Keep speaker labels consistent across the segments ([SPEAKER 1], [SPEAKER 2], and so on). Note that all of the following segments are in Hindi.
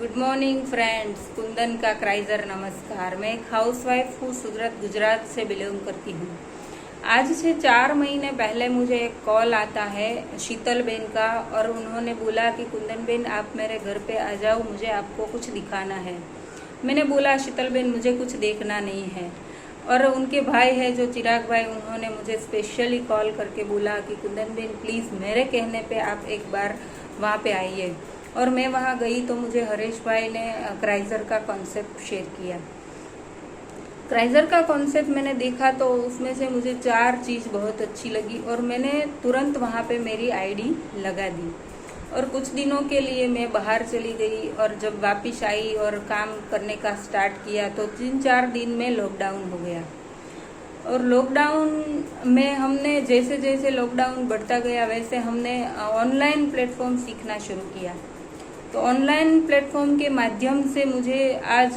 [SPEAKER 1] गुड मॉर्निंग फ्रेंड्स, कुंदन का क्राइजर नमस्कार। मैं एक हाउसवाइफ हूँ, सूरत गुजरात से बिलोंग करती हूँ। आज से 4 महीने पहले मुझे एक कॉल आता है शीतल बेन का, और उन्होंने बोला कि कुंदन बेन आप मेरे घर पे आ जाओ, मुझे आपको कुछ दिखाना है। मैंने बोला शीतल बेन मुझे कुछ देखना नहीं है। और उनके भाई है जो चिराग भाई, उन्होंने मुझे स्पेशली कॉल करके बोला कि कुंदन बेन प्लीज़ मेरे कहने पे आप एक बार वहाँ पे आइए। और मैं वहाँ गई तो मुझे हरीश भाई ने क्राइजर का कॉन्सेप्ट शेयर किया। क्राइजर का कॉन्सेप्ट मैंने देखा तो उसमें से मुझे 4 चीज़ बहुत अच्छी लगी, और मैंने तुरंत वहाँ पे मेरी आईडी लगा दी। और कुछ दिनों के लिए मैं बाहर चली गई, और जब वापस आई और काम करने का स्टार्ट किया तो 3-4 दिन में लॉकडाउन हो गया। और लॉकडाउन में हमने जैसे जैसे लॉकडाउन बढ़ता गया वैसे हमने ऑनलाइन प्लेटफॉर्म सीखना शुरू किया। तो ऑनलाइन प्लेटफॉर्म के माध्यम से मुझे आज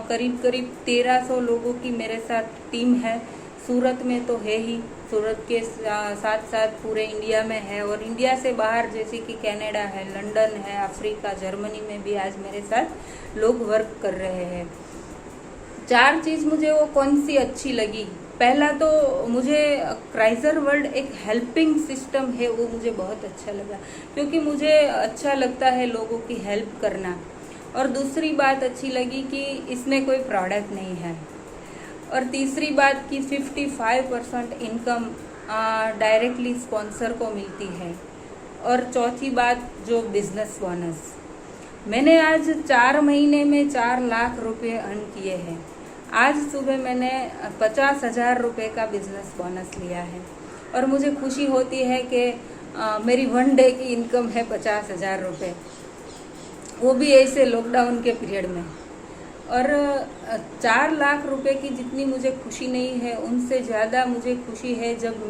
[SPEAKER 1] करीब करीब 1300 लोगों की मेरे साथ टीम है। सूरत में तो है ही, सूरत के साथ साथ पूरे इंडिया में है, और इंडिया से बाहर जैसे कि कनाडा है, लंदन है, अफ्रीका, जर्मनी में भी आज मेरे साथ लोग वर्क कर रहे हैं। 4 चीज़ मुझे वो कौन सी अच्छी लगी। पहला तो मुझे क्राइजर वर्ल्ड एक हेल्पिंग सिस्टम है, वो मुझे बहुत अच्छा लगा, क्योंकि मुझे अच्छा लगता है लोगों की हेल्प करना। और दूसरी बात अच्छी लगी कि इसमें कोई प्रोडक्ट नहीं है। और तीसरी बात कि 55% इनकम डायरेक्टली स्पॉन्सर को मिलती है। और चौथी बात जो बिजनेस बोनस, मैंने आज 4 महीने में 4 लाख रुपए अर्न किए हैं। आज सुबह मैंने 50,000 रुपये का बिजनेस बोनस लिया है, और मुझे खुशी होती है कि मेरी 1 डे की इनकम है 50,000 रुपये, वो भी ऐसे लॉकडाउन के पीरियड में। और 4 लाख रुपए की जितनी मुझे खुशी नहीं है, उनसे ज़्यादा मुझे खुशी है जब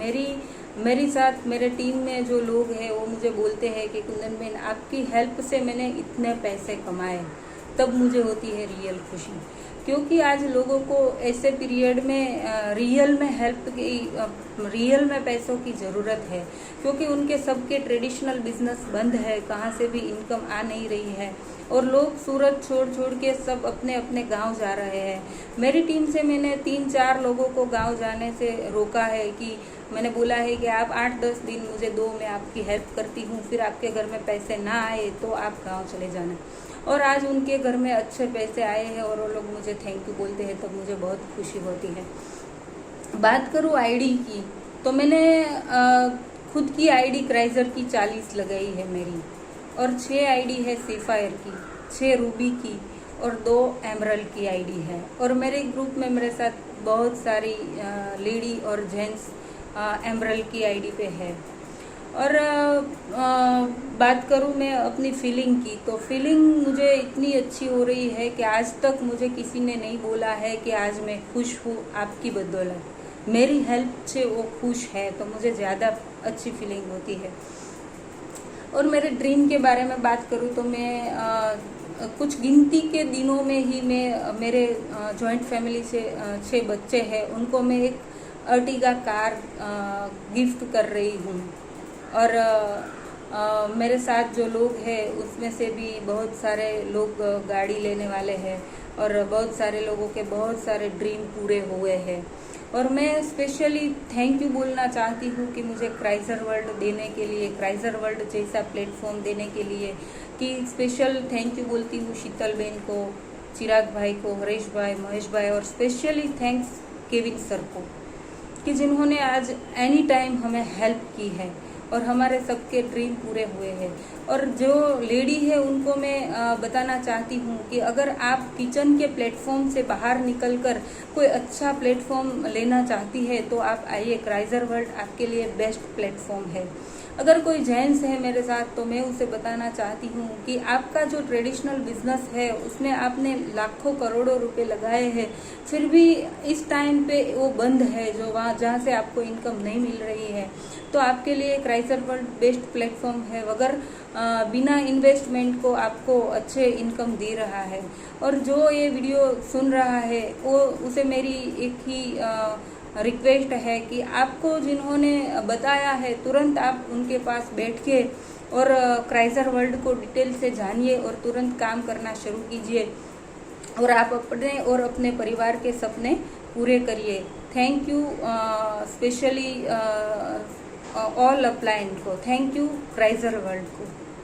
[SPEAKER 1] मेरी साथ मेरे टीम में जो लोग हैं वो मुझे बोलते हैं कि कुंदन बेन आपकी हेल्प से मैंने इतने पैसे कमाए, तब मुझे होती है रियल खुशी। क्योंकि आज लोगों को ऐसे पीरियड में रियल में हेल्प की, रियल में पैसों की ज़रूरत है, क्योंकि उनके सबके ट्रेडिशनल बिजनेस बंद है, कहाँ से भी इनकम आ नहीं रही है, और लोग सूरत छोड़ छोड़ के सब अपने अपने गांव जा रहे हैं। मेरी टीम से मैंने 3-4 लोगों को गांव जाने से रोका है, कि मैंने बोला है कि आप 8-10 दिन मुझे दो, मैं आपकी हेल्प करती हूँ, फिर आपके घर में पैसे ना आए तो आप गाँव चले जाना। और आज उनके घर में अच्छे पैसे आए हैं, और वो लोग मुझे थैंक यू बोलते हैं, तब मुझे बहुत खुशी होती है। बात करूँ आईडी की, तो मैंने खुद की आईडी क्राइजर की 40 लगाई है मेरी, और 6 आईडी है सेफायर की, 6 रूबी की, और 2 एमरल्ड की आईडी है। और मेरे ग्रुप में मेरे साथ बहुत सारी लेडी और जेंट्स एमरल्ड की आईडी पे है। और बात करूँ मैं अपनी फीलिंग की, तो फीलिंग मुझे इतनी अच्छी हो रही है कि आज तक मुझे किसी ने नहीं बोला है कि आज मैं खुश हूँ आपकी बदौलत। मेरी हेल्प से वो खुश है, तो मुझे ज़्यादा अच्छी फीलिंग होती है। और मेरे ड्रीम के बारे में बात करूँ तो मैं कुछ गिनती के दिनों में ही मैं मेरे जॉइंट फैमिली से 6 बच्चे हैं, उनको मैं एक अर्टिगा कार गिफ्ट कर रही हूँ। और मेरे साथ जो लोग हैं उसमें से भी बहुत सारे लोग गाड़ी लेने वाले हैं, और बहुत सारे लोगों के बहुत सारे ड्रीम पूरे हुए हैं। और मैं स्पेशली थैंक यू बोलना चाहती हूँ कि मुझे क्राइजर वर्ल्ड देने के लिए, क्राइजर वर्ल्ड जैसा प्लेटफॉर्म देने के लिए, कि स्पेशल थैंक यू बोलती हूँ शीतल बेन को, चिराग भाई को, हरीश भाई, महेश भाई, और स्पेशली थैंक्स केविन सर को, कि जिन्होंने आज एनी टाइम हमें हेल्प की है, और हमारे सबके ड्रीम पूरे हुए हैं। और जो लेडी है उनको मैं बताना चाहती हूँ कि अगर आप किचन के प्लेटफॉर्म से बाहर निकलकर कोई अच्छा प्लेटफॉर्म लेना चाहती है तो आप आइए, क्राइजर वर्ल्ड आपके लिए बेस्ट प्लेटफॉर्म है। अगर कोई जेंट्स है मेरे साथ, तो मैं उसे बताना चाहती हूँ कि आपका जो ट्रेडिशनल बिजनेस है उसमें आपने लाखों करोड़ों रुपए लगाए हैं, फिर भी इस टाइम पे वो बंद है, जो वहाँ जहाँ से आपको इनकम नहीं मिल रही है, तो आपके लिए क्राइजर वर्ल्ड बेस्ट प्लेटफॉर्म है। अगर बिना इन्वेस्टमेंट को आपको अच्छे इनकम दे रहा है। और जो ये वीडियो सुन रहा है वो उसे मेरी एक ही रिक्वेस्ट है कि आपको जिन्होंने बताया है तुरंत आप उनके पास बैठ के और क्राइजर वर्ल्ड को डिटेल से जानिए और तुरंत काम करना शुरू कीजिए और आप अपने और अपने परिवार के सपने पूरे करिए। थैंक यू स्पेशली ऑल अपलायंस को, थैंक यू क्राइजर वर्ल्ड को।